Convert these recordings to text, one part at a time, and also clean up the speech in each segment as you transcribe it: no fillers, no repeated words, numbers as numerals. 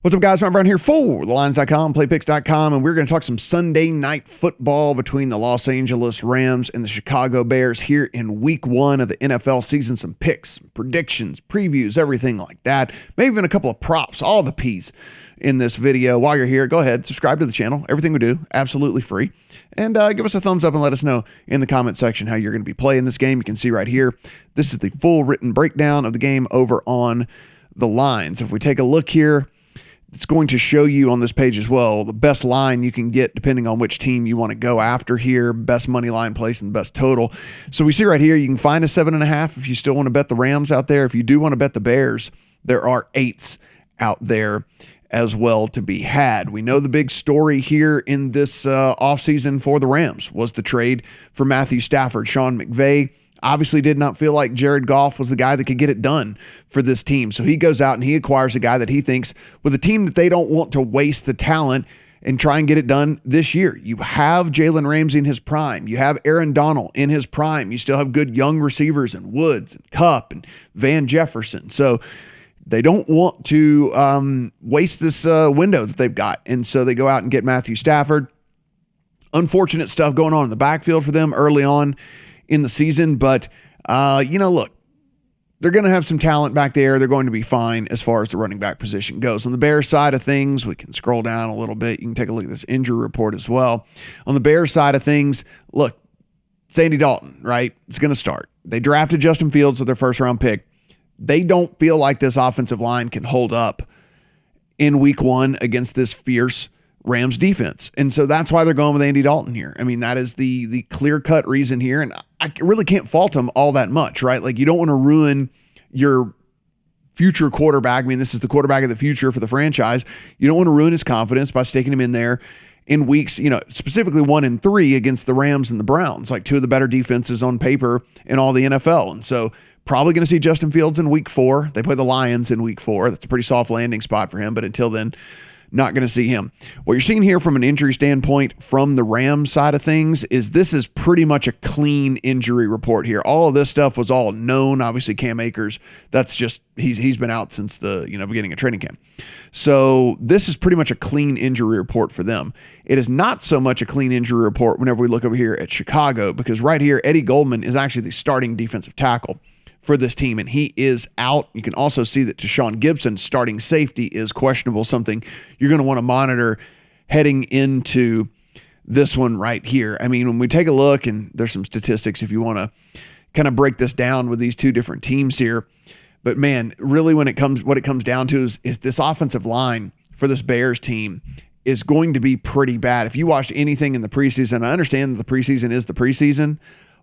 What's up, guys? Matt Brown here for TheLines.com, PlayPicks.com, and we're going to talk some Sunday night football between the Los Angeles Rams and the Chicago Bears here in Week 1 of the NFL season. Some picks, predictions, previews, everything like that. Maybe even a couple of props, all the P's in this video. While you're here, go ahead, subscribe to the channel. Everything we do, absolutely free. And give us a thumbs up and let us know in the comment section how you're going to be playing this game. You can see right here, this is the full written breakdown of the game over on The Lines. If we take a look here, it's going to show you on this page as well the best line you can get depending on which team you want to go after here, best money line place and best total. So we see right here, you can find a 7.5 if you still want to bet the Rams out there. If you do want to bet the Bears, there are 8s out there as well to be had. We know the big story here in this offseason for the Rams was the trade for Matthew Stafford. Sean McVay obviously did not feel like Jared Goff was the guy that could get it done for this team. So he goes out and he acquires a guy that he thinks, with a team that they don't want to waste the talent and try and get it done this year. You have Jalen Ramsey in his prime. You have Aaron Donald in his prime. You still have good young receivers in Woods and Kupp and Van Jefferson. So they don't want to waste this window that they've got. And so they go out and get Matthew Stafford. Unfortunate stuff going on in the backfield for them early on in the season, but look, they're going to have some talent back there. They're going to be fine as far as the running back position goes. On the Bears side of things, we can scroll down a little bit. You can take a look at this injury report as well. On the Bears side of things, look, Andy Dalton, right? It's going to start. They drafted Justin Fields with their first round pick. They don't feel like this offensive line can hold up in Week 1 against this fierce Rams defense. And so that's why they're going with Andy Dalton here. I mean, that is the clear-cut reason here. And I really can't fault them all that much, right? Like, you don't want to ruin your future quarterback. I mean, this is the quarterback of the future for the franchise. You don't want to ruin his confidence by sticking him in there in weeks, specifically 1 and 3 against the Rams and the Browns, like 2 of the better defenses on paper in all the NFL. And so probably going to see Justin Fields in Week 4. They play the Lions in Week 4. That's a pretty soft landing spot for him. But until then, not going to see him. What you're seeing here from an injury standpoint from the Rams side of things is this is pretty much a clean injury report here. All of this stuff was all known. Obviously, Cam Akers, that's just, he's been out since the beginning of training camp. So this is pretty much a clean injury report for them. It is not so much a clean injury report whenever we look over here at Chicago, because right here, Eddie Goldman is actually the starting defensive tackle for this team, and he is out. You can also see that Deshaun Gibson, starting safety, is questionable, something you're going to want to monitor heading into this one right here. I mean, when we take a look, and there's some statistics if you want to kind of break this down with these two different teams here, but man, really what it comes down to is this offensive line for this Bears team is going to be pretty bad. If you watched anything in the preseason, I understand that the preseason is the preseason,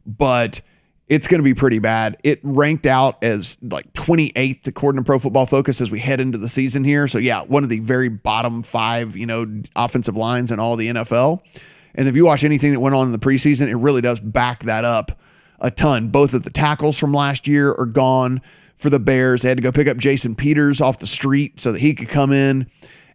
but it's going to be pretty bad. It ranked out as like 28th according to Pro Football Focus as we head into the season here. So yeah, one of the very bottom 5, offensive lines in all the NFL. And if you watch anything that went on in the preseason, it really does back that up a ton. Both of the tackles from last year are gone for the Bears. They had to go pick up Jason Peters off the street so that he could come in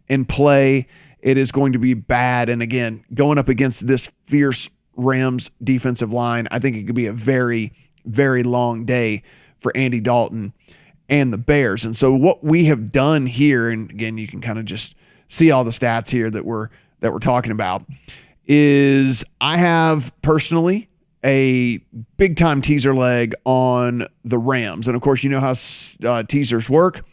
and play. It is going to be bad. And again, going up against this fierce Rams defensive line, I think it could be a very, very long day for Andy Dalton and the Bears. And so what we have done here, and again, you can kind of just see all the stats here that we're talking about, is I have personally a big time teaser leg on the Rams. And of course, you know how teasers work.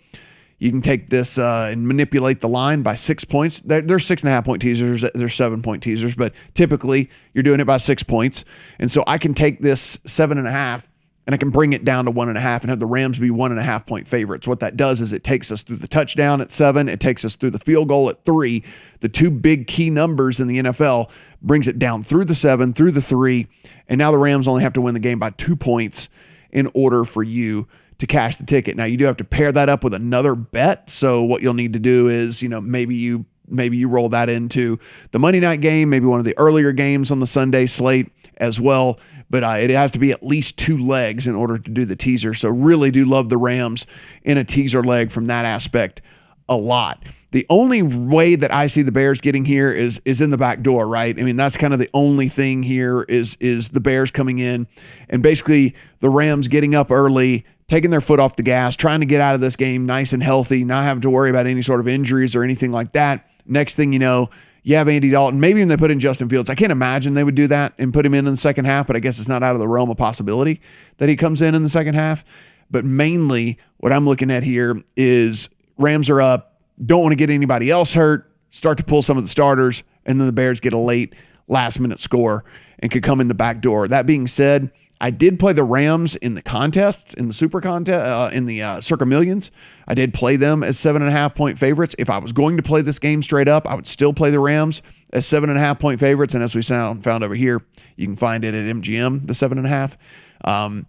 You can take this and manipulate the line by 6 points. There's 6.5 point teasers. There's 7 point teasers, but typically you're doing it by 6 points. And so I can take this 7.5 and I can bring it down to 1.5 and have the Rams be 1.5 point favorites. What that does is it takes us through the touchdown at 7. It takes us through the field goal at 3. The 2 big key numbers in the NFL brings it down through the 7, through the 3. And now the Rams only have to win the game by 2 points in order for you to cash the ticket. Now, you do have to pair that up with another bet. So what you'll need to do is, maybe you roll that into the Monday night game, maybe one of the earlier games on the Sunday slate as well. But it has to be at least 2 legs in order to do the teaser. So really do love the Rams in a teaser leg from that aspect a lot. The only way that I see the Bears getting here is in the back door, right? I mean, that's kind of the only thing here is the Bears coming in and basically the Rams getting up early, taking their foot off the gas, trying to get out of this game nice and healthy, not having to worry about any sort of injuries or anything like that. Next thing you know, you have Andy Dalton. Maybe even they put in Justin Fields. I can't imagine they would do that and put him in the second half, but I guess it's not out of the realm of possibility that he comes in the second half. But mainly what I'm looking at here is Rams are up, don't want to get anybody else hurt, start to pull some of the starters, and then the Bears get a late last-minute score and could come in the back door. That being said, I did play the Rams in the contest, in the Super Contest, in the Circa Millions. I did play them as 7.5-point favorites. If I was going to play this game straight up, I would still play the Rams as 7.5-point favorites. And as we found over here, you can find it at MGM, the 7.5.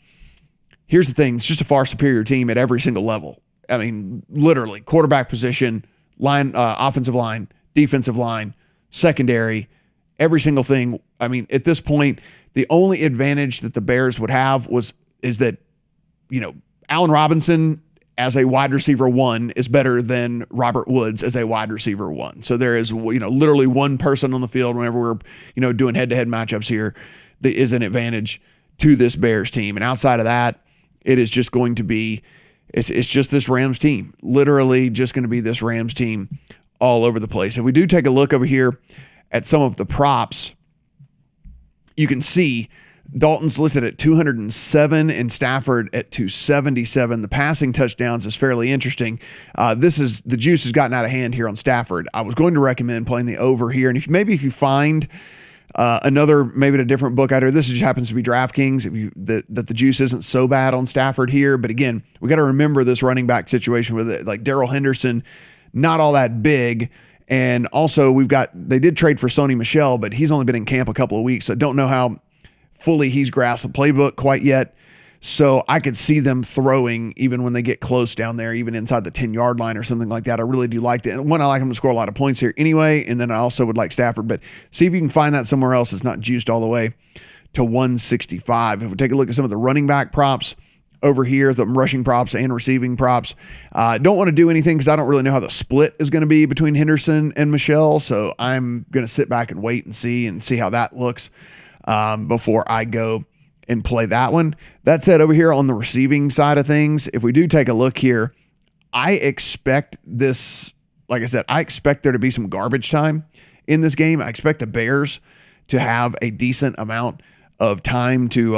Here's the thing. It's just a far superior team at every single level. I mean, literally, quarterback position, line, offensive line, defensive line, secondary, every single thing. I mean, at this point, the only advantage that the Bears would have is that, Allen Robinson as a wide receiver 1 is better than Robert Woods as a wide receiver 1. So there is, literally one person on the field whenever we're, doing head-to-head matchups here that is an advantage to this Bears team. And outside of that, it is just going to be, it's just this Rams team, literally just going to be this Rams team all over the place. If we do take a look over here at some of the props, you can see Dalton's listed at 207 and Stafford at 277. The passing touchdowns is fairly interesting. The juice has gotten out of hand here on Stafford. I was going to recommend playing the over here. And if you find another, maybe a different book out here, this just happens to be DraftKings, that the juice isn't so bad on Stafford here. But again, we got to remember this running back situation with it. Like Darrell Henderson, not all that big. And also they did trade for Sony Michel, but he's only been in camp a couple of weeks. So I don't know how fully he's grasped the playbook quite yet. So I could see them throwing even when they get close down there, even inside the 10-yard line or something like that. I really do like that. And one, I like them to score a lot of points here anyway. And then I also would like Stafford, but see if you can find that somewhere else. It's not juiced all the way to 165. If we take a look at some of the running back props over here, the rushing props and receiving props, don't want to do anything because I don't really know how the split is going to be between Henderson and Michelle. So I'm going to sit back and wait and see how that looks before I go and play that one. That said, over here on the receiving side of things, if we do take a look here, I expect this, like I said, I expect there to be some garbage time in this game. I expect the Bears to have a decent amount of time to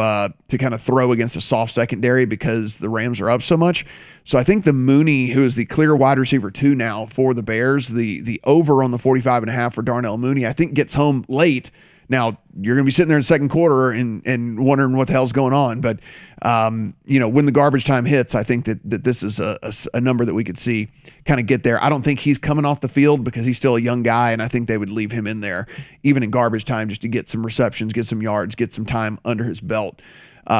kind of throw against a soft secondary because the Rams are up so much. So I think the Mooney, who is the clear wide receiver 2 now for the Bears, the over on the 45.5 for Darnell Mooney, I think gets home late. Now, you're going to be sitting there in the second quarter and wondering what the hell's going on. But, when the garbage time hits, I think that this is a number that we could see kind of get there. I don't think he's coming off the field because he's still a young guy, and I think they would leave him in there even in garbage time just to get some receptions, get some yards, get some time under his belt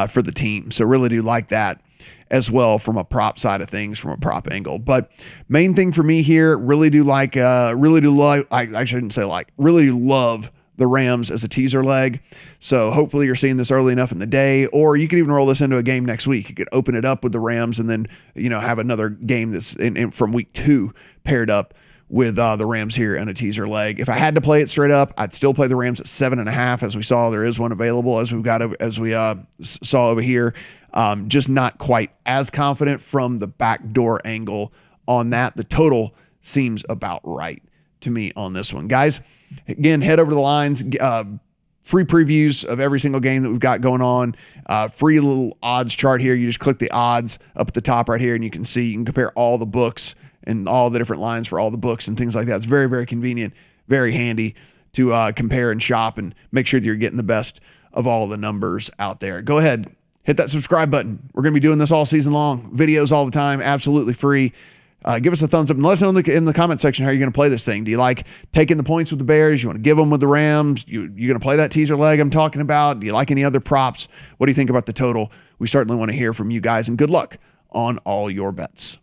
for the team. So really do like that as well from a prop side of things, from a prop angle. But main thing for me here, really do love the Rams as a teaser leg. So hopefully you're seeing this early enough in the day, or you could even roll this into a game next week. You could open it up with the Rams and then, have another game that's from week 2 paired up with the Rams here in a teaser leg. If I had to play it straight up, I'd still play the Rams at 7.5. As we saw, there is one available as we saw over here. Just not quite as confident from the backdoor angle on that. The total seems about right to me on this one. Guys, again, head over to the lines, free previews of every single game that we've got going on, free little odds chart here. You just click the odds up at the top right here and you can compare all the books and all the different lines for all the books and things like that. It's very, very convenient, very handy to compare and shop and make sure that you're getting the best of all the numbers out there. Go ahead, hit that subscribe button. We're going to be doing this all season long, videos all the time, absolutely free. Give us a thumbs up and let us know in the comment section how you're going to play this thing. Do you like taking the points with the Bears? You want to give them with the Rams? You going to play that teaser leg I'm talking about? Do you like any other props? What do you think about the total? We certainly want to hear from you guys, and good luck on all your bets.